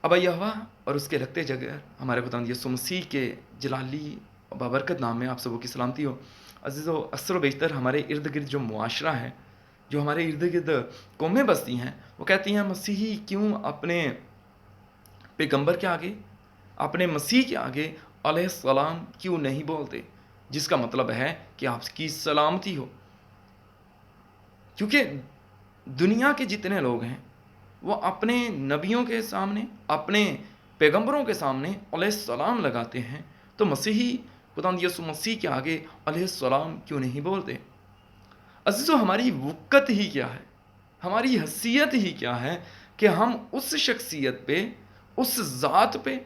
ابا یہوہ اور اس کے رکھتے جگر ہمارے خداوند یسوع مسیح کے جلالی و بابرکت نام میں آپ سبوں کی سلامتی ہو۔ عزیز و اکثر و بیشتر ہمارے ارد گرد جو معاشرہ ہے، جو ہمارے ارد گرد قومیں بستی ہیں، وہ کہتی ہیں مسیحی کیوں اپنے پیغمبر کے آگے، اپنے مسیح کے آگے علیہ السلام کیوں نہیں بولتے، جس کا مطلب ہے کہ آپ کی سلامتی ہو۔ کیونکہ دنیا کے جتنے لوگ ہیں وہ اپنے نبیوں کے سامنے، اپنے پیغمبروں کے سامنے علیہ السلام لگاتے ہیں، تو مسیحی خداوند یسوع مسیح کے آگے علیہ السلام کیوں نہیں بولتے؟ عزیزو، ہماری وقت ہی کیا ہے، ہماری حیثیت ہی کیا ہے کہ ہم اس شخصیت پہ، اس ذات پہ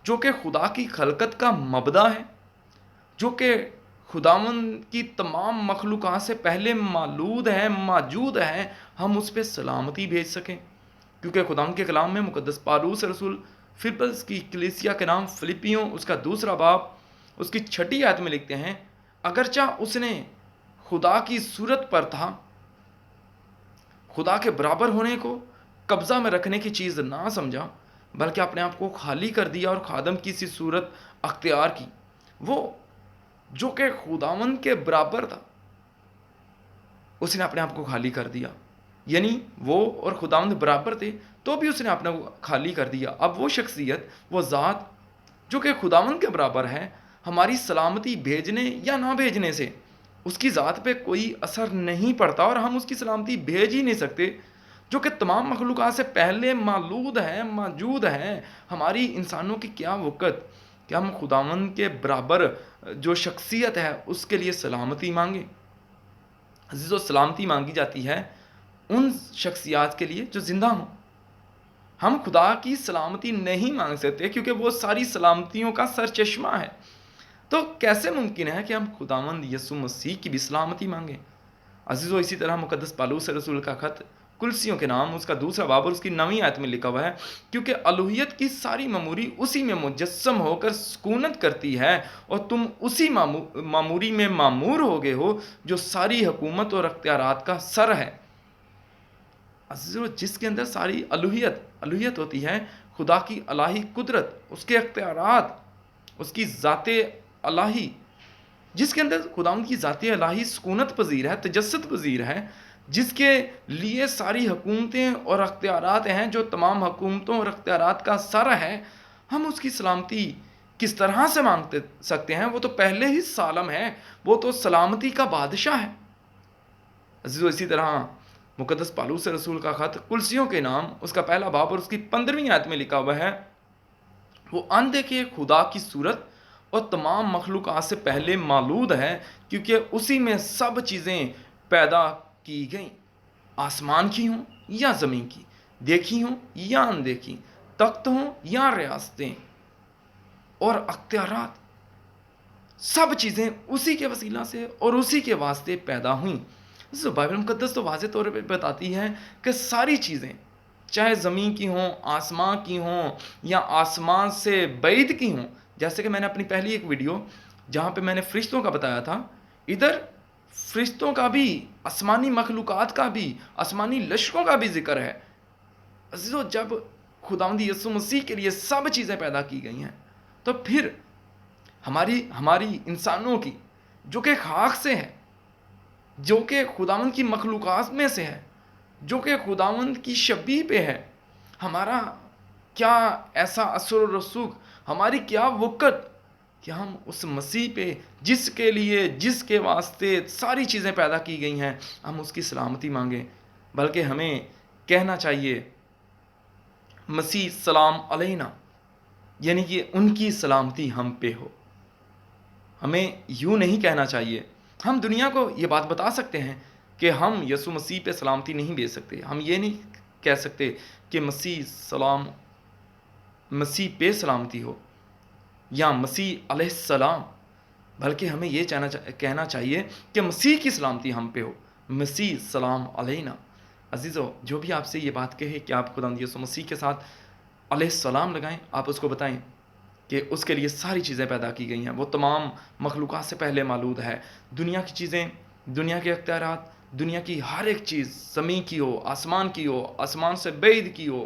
جو کہ خدا کی خلقت کا مبدا ہے، جو کہ خداوند کی تمام مخلوقات سے پہلے مولود ہے، موجود ہے، ہم اس پہ سلامتی بھیج سکیں۔ کیونکہ خداوند کے کلام میں مقدس پالوس رسول فلپس کی کلیسیا کے نام فلپیوں اس کا 2 باب اس کی 6 آیت میں لکھتے ہیں، اگرچہ اس نے خدا کی صورت پر تھا، خدا کے برابر ہونے کو قبضہ میں رکھنے کی چیز نہ سمجھا، بلکہ اپنے آپ کو خالی کر دیا اور خادم کی سی صورت اختیار کی۔ وہ جو کہ خداوند کے برابر تھا، اس نے اپنے آپ کو خالی کر دیا، یعنی وہ اور خداوند برابر تھے تو بھی اس نے اپنا خالی کر دیا۔ اب وہ شخصیت، وہ ذات جو کہ خداوند کے برابر ہے، ہماری سلامتی بھیجنے یا نہ بھیجنے سے اس کی ذات پہ کوئی اثر نہیں پڑتا، اور ہم اس کی سلامتی بھیج ہی نہیں سکتے، جو کہ تمام مخلوقات سے پہلے مولود ہے، موجود ہے۔ ہماری انسانوں کی کیا وقت کہ ہم خداوند کے برابر جو شخصیت ہے اس کے لیے سلامتی مانگیں۔ عزیزو، سلامتی مانگی جاتی ہے ان شخصیات کے لیے جو زندہ ہوں۔ ہم خدا کی سلامتی نہیں مانگ سکتے کیونکہ وہ ساری سلامتیوں کا سرچشمہ ہے۔ تو کیسے ممکن ہے کہ ہم خداوند یسوع مسیح کی بھی سلامتی مانگیں؟ عزیزو، اسی طرح مقدس پالوس رسول کا خط کلسیوں کے نام اس کا 2 باب اور اس کی 9 آیت میں لکھا ہوا ہے، کیونکہ الوہیت کی ساری معموری اسی میں مجسم ہو کر سکونت کرتی ہے، اور تم اسی معموری میں معمور ہو گئے ہو جو ساری حکومت اور اختیارات کا سر ہے۔ عزیزو، جس کے اندر ساری الوہیت ہوتی ہے، خدا کی الہی قدرت، اس کے اختیارات، اس کی ذات الہی، جس کے اندر خداوند کی ذات الہی سکونت پذیر ہے، تجسد پذیر ہے، جس کے لیے ساری حکومتیں اور اختیارات ہیں، جو تمام حکومتوں اور اختیارات کا سر ہے، ہم اس کی سلامتی کس طرح سے مانگ سکتے ہیں؟ وہ تو پہلے ہی سالم ہے، وہ تو سلامتی کا بادشاہ ہے۔ عزیزو، اسی طرح مقدس پالوس رسول کا خط کلسیوں کے نام اس کا 1 باب اور اس کی 15 آیت میں لکھا ہوا ہے، وہ اندیکھے خدا کی صورت اور تمام مخلوقات سے پہلے مولود ہے، کیونکہ اسی میں سب چیزیں پیدا کی گئیں، آسمان کی ہوں یا زمین کی، دیکھی ہوں یا اندیکھی، تخت ہوں یا ریاستیں اور اختیارات، سب چیزیں اسی کے وسیلہ سے اور اسی کے واسطے پیدا ہوئیں۔ بائبل مقدس تو واضح طور پہ بتاتی ہے کہ ساری چیزیں، چاہے زمین کی ہوں، آسمان کی ہوں یا آسمان سے بعید کی ہوں، جیسے کہ میں نے اپنی پہلی ایک ویڈیو جہاں پہ میں نے فرشتوں کا بتایا تھا، ادھر فرشتوں کا بھی، آسمانی مخلوقات کا بھی، آسمانی لشکروں کا بھی ذکر ہے۔ عزیزو، جب خداوند یسوع مسیح کے لیے سب چیزیں پیدا کی گئی ہیں، تو پھر ہماری انسانوں کی جو کہ خاک سے ہے، جو کہ خداوند کی مخلوقات میں سے ہے، جو کہ خداوند کی شبیہ پہ ہے، ہمارا کیا ایسا اثر و رسوخ، ہماری کیا وقت کہ ہم اس مسیح پہ، جس کے لیے، جس کے واسطے ساری چیزیں پیدا کی گئی ہیں، ہم اس کی سلامتی مانگیں۔ بلکہ ہمیں کہنا چاہیے مسیح سلام علینا، یعنی کہ ان کی سلامتی ہم پہ ہو۔ ہمیں یوں نہیں کہنا چاہیے۔ ہم دنیا کو یہ بات بتا سکتے ہیں کہ ہم یسوع مسیح پہ سلامتی نہیں بھیج سکتے، ہم یہ نہیں کہہ سکتے کہ مسیح پہ سلامتی ہو یا مسیح علیہ السلام، بلکہ ہمیں یہ کہنا چاہیے کہ مسیح کی سلامتی ہم پہ ہو، مسیح سلام علینا۔ عزیزو، جو بھی آپ سے یہ بات کہے کہ آپ خداوند یسوع مسیح کے ساتھ علیہ السلام لگائیں، آپ اس کو بتائیں کہ اس کے لیے ساری چیزیں پیدا کی گئی ہیں، وہ تمام مخلوقات سے پہلے مولود ہے۔ دنیا کی چیزیں، دنیا کے اختیارات، دنیا کی ہر ایک چیز، زمین کی ہو، آسمان کی ہو، آسمان سے بعید کی ہو،